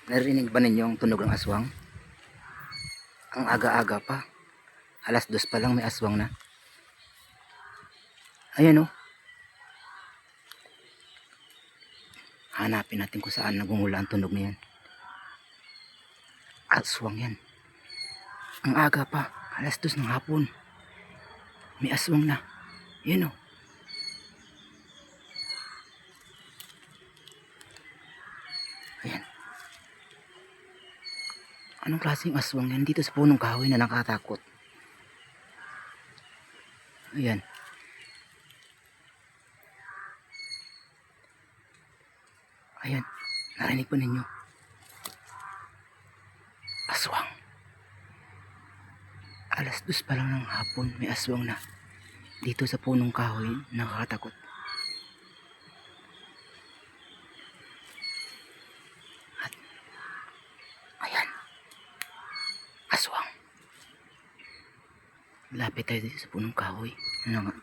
Narinig ba ninyo ang tunog ng aswang? Ang aga-aga pa. Alas 2 pa lang may aswang na. Ayan o. Hanapin natin kung saan nagmumula ang tunog na yan. Aswang yan. Ang aga pa. Alas 2 ng hapon. May aswang na. Ayan o. Ayan. Anong klaseng aswang yan? Dito sa punong kahoy na nakatakot. Ayan. Ayan. Narinig pa ninyo? Aswang. Alas 2 pa lang ng hapon. May aswang na. Dito sa punong kahoy nakakatakot. At ayan. Aswang. Lapit tayo dito sa punong kahoy.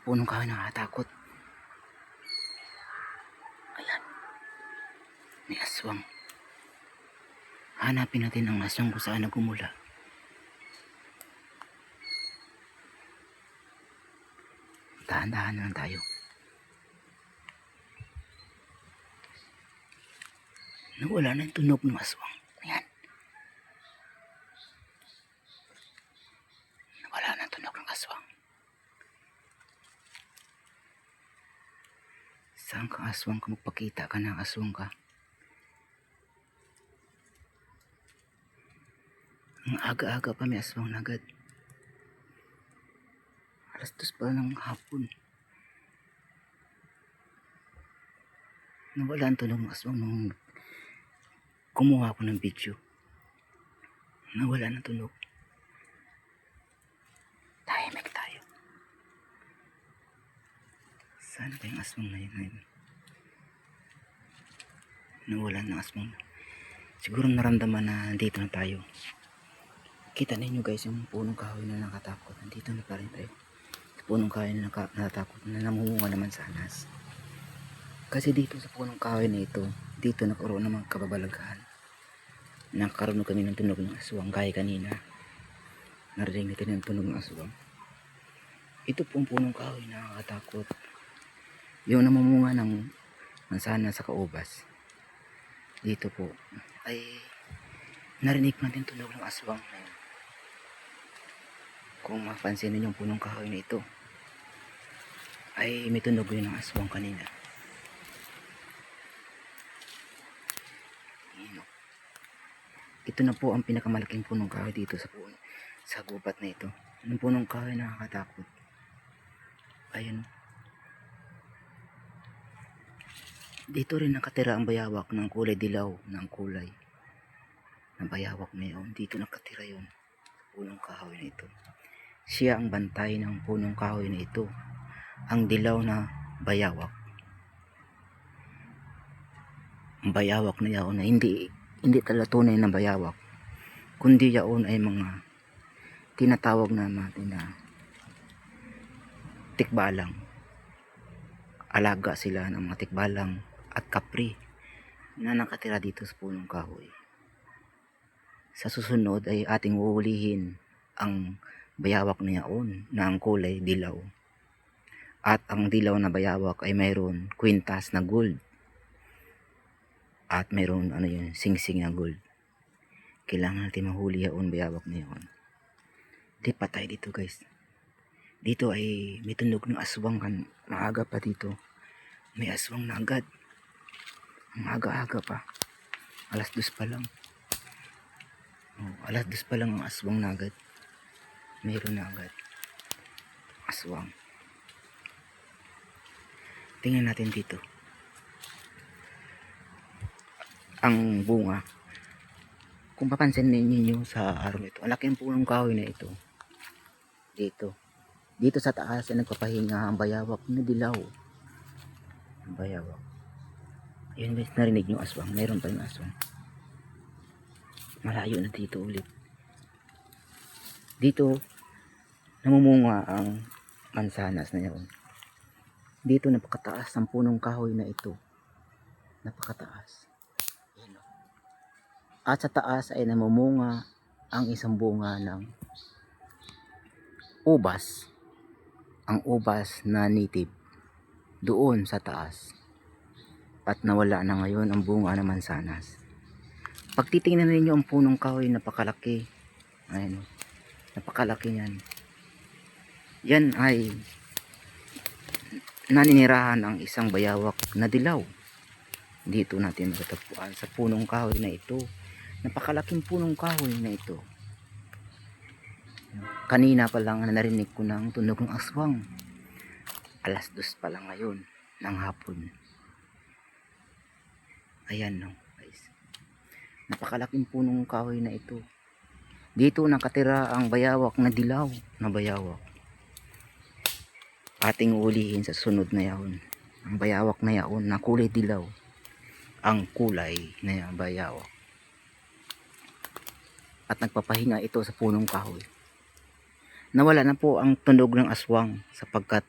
Punong kahoy nakakatakot. Ayan. May aswang. Hanapin natin ang aswang kung saan nagmumula. Dahan-dahan na lang tayo. Nawala na yung tunog ng aswang. Ayan. Nawala na yung tunog ng aswang. Saan ka aswang ka? Magpakita ka ng aswang ka. Ang aga-aga pa may aswang na agad. Alas 2 pa ng hapon. Nawala ang tunog ng aswang nung kumuha ako ng video. Nawala ng tunog. Tahimik tayo. Saan ba yung aswang na yun? Nawala ng aswang. Siguro naramdaman na dito na tayo. Kita ninyo guys yung punong kahoy na nakatakot. Nandito na pa rin tayo. Punong kahoy na nakatakot na namumunga naman sa anas. Kasi dito sa punong kahoy na ito, dito nagkaroon ng mga kababalaghan. Nakaroon kami ng tunog ng aswang gaya kanina. Narinig natin yung tunog ng aswang. Ito pong punong kahoy na nakakatakot. Yung namumunga ng mansana sa kaubas. Dito po ay narinig natin tunog ng aswang. Kung mapansin ninyo yung punong kahoy na ito, ay may tunog yun ng aswang kanina. Ito na po ang pinakamalaking punong kahoy dito sa gubat na ito. Yung punong kahoy nakakatakot. Ayun. Dito rin nakatira ang bayawak ng kulay dilaw ng kulay. Ang bayawak na yun. Dito nakatira yun. Punong kahoy na ito. Siya ang bantay ng punong kahoy na ito. Ang dilaw na bayawak. Ang bayawak na yaon na hindi talaga tunay na bayawak. Kundi yaon ay mga tinatawag natin na tikbalang. Alaga sila ng mga tikbalang at kapri na nakatira dito sa punong kahoy. Sa susunod ay ating uulihin ang bayawak na yaon na ang kulay dilaw. At ang dilaw na bayawak ay mayroon kwintas na gold. At mayroon singsing na gold. Kailangan natin mahuli yaon bayawak na yaon. Lipat tayo dito guys. Dito ay may tunog ng aswang maaga pa dito. May aswang na agad. Ang aga-aga pa. Alas 2 pa lang. Alas 2 pa lang ang aswang na agad. Mayroon na agad. Aswang. Tingnan natin dito. Ang bunga. Kung papansin ninyo sa araw ito, ang laking punong kahoy na ito. Dito sa taas ay nagpapahinga ang bayawak na dilaw. Ang bayawak. Ayun guys, narinig nyo aswang. Mayroon pa yung aswang. Malayo na dito ulit. Dito, namumunga ang mansanas na yun. Dito napakataas ang punong kahoy na ito. Napakataas. At sa taas ay namumunga ang isang bunga ng ubas. Ang ubas na native doon sa taas. At nawala na ngayon ang bunga ng mansanas. Pag titingnan ninyo ang punong kahoy, napakalaki. Ayan, napakalaki niyan. Yan ay naninirahan ang isang bayawak na dilaw. Dito natin matatagpuan sa punong kahoy na ito. Napakalaking punong kahoy na ito. Kanina pa lang narinig ko ng tunog ng aswang. 2:00 pa lang ngayon ng hapon. Ayan no guys. Napakalaking punong kahoy na ito. Dito nakatira ang bayawak na dilaw na bayawak. Ating ulihin sa sunod na yaon. Ang bayawak na yaon na kulay dilaw. Ang kulay na bayawak. At nagpapahinga ito sa punong kahoy. Nawala na po ang tunog ng aswang sapagkat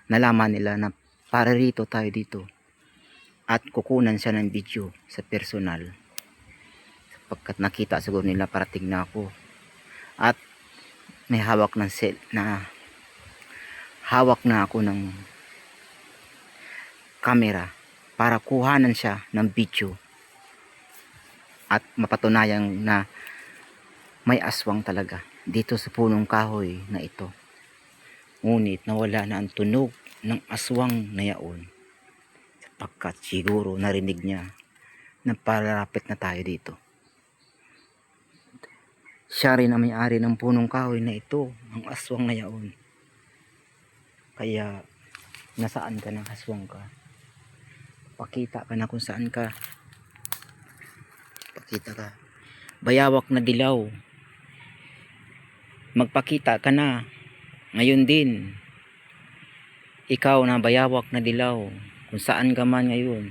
nalaman nila na para rito tayo dito. At kukunan siya ng video sa personal. Sapagkat nakita siguro nila parating na ako. At may hawak ng hawak na ako ng camera para kuhanan siya ng video at mapatunayan na may aswang talaga dito sa punong kahoy na ito. Ngunit nawala na ang tunog ng aswang na yaon sapagkat siguro narinig niya na palapit na tayo dito. Siya rin ang may-ari ng punong kahoy na ito, ang aswang na yaon. Kaya nasaan ka ng aswang ka? Pakita ka na kung saan ka. Pakita ka. Bayawak na dilaw. Magpakita ka na. Ngayon din. Ikaw na bayawak na dilaw. Kung saan ka man ngayon.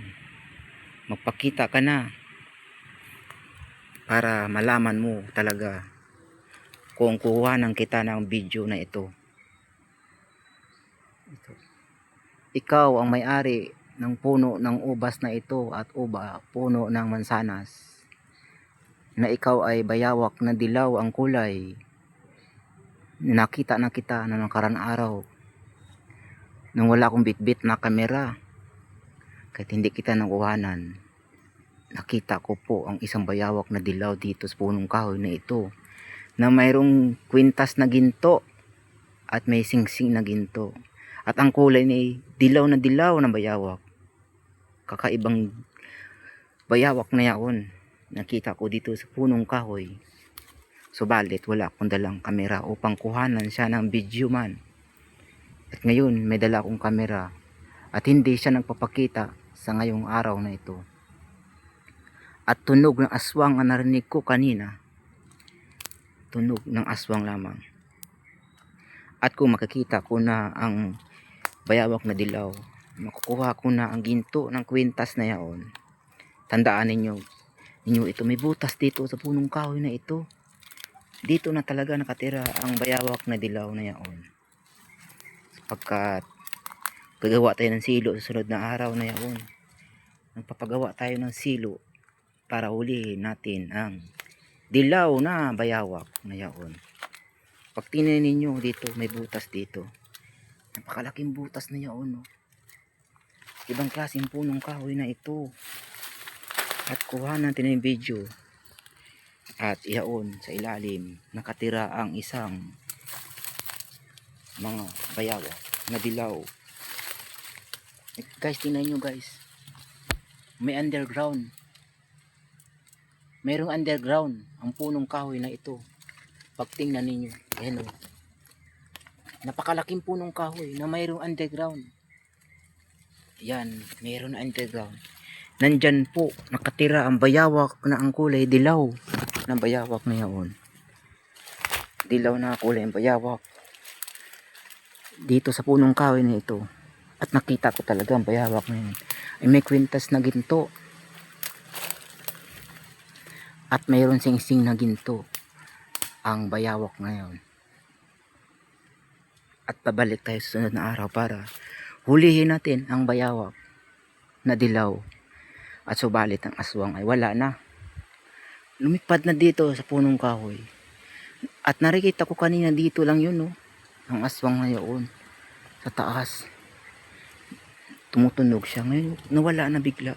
Magpakita ka na. Para malaman mo talaga kung kuhanan kita ng video na ito. Ikaw ang may-ari ng puno ng ubas na ito at puno ng mansanas. Na ikaw ay bayawak na dilaw ang kulay. Nakita na kita na nakaraan araw. Nung wala akong bitbit na kamera. Kahit hindi kita nakuhanan. Nakita ko po ang isang bayawak na dilaw dito sa punong kahoy na ito. Na mayroong kwintas na ginto. At may singsing na ginto. At ang kulay ni dilaw na bayawak. Kakaibang bayawak na yaon. Nakita ko dito sa punong kahoy. Subalit wala akong dalang kamera upang kuhanan siya ng video man. At ngayon may dala akong kamera. At hindi siya nagpapakita sa ngayong araw na ito. At tunog ng aswang ang narinig ko kanina. Tunog ng aswang lamang. At kung makikita ko na ang bayawak na dilaw, makukuha ko na ang ginto ng kwintas na yaon. Tandaan ninyo ito, may butas dito sa punong kahoy na ito. Dito na talaga nakatira ang bayawak na dilaw na yaon. Sapagkat gagawa tayo ng silo sa sunod na araw na yaon. Nagpapagawa tayo ng silo para hulihin natin ang dilaw na bayawak na yaon. Pag tingnan ninyo dito, may butas dito. Napakalaking butas na yaon. No? Ibang klaseng punong kahoy na ito. At kuha natin yung video. At iyaon sa ilalim. Nakatira ang isang mga bayawak na dilaw. Guys, tingnan nyo guys. May underground. Mayroong underground ang punong kahoy na ito. Pag tingnan ninyo. Ayan o. Napakalaking punong kahoy na mayroong underground. Yan, mayroong underground. Nandyan po, nakatira ang bayawak na ang kulay dilaw. Na bayawak na yaon. Dilaw na kulay ang bayawak. Dito sa punong kahoy na ito. At nakita ko talaga ang bayawak na yun. Ay may kwintas na ginto. At mayroon singsing na ginto. Ang bayawak ngayon. At pabalik tayo sa sunod na araw para hulihin natin ang bayawak na dilaw. At subalit ang aswang ay wala na. lumipad na dito sa punong kahoy. At nakikita ko kanina dito lang yun, no? Ang aswang na yun. Sa taas. Tumutunog siya. Ngayon, nawala na bigla.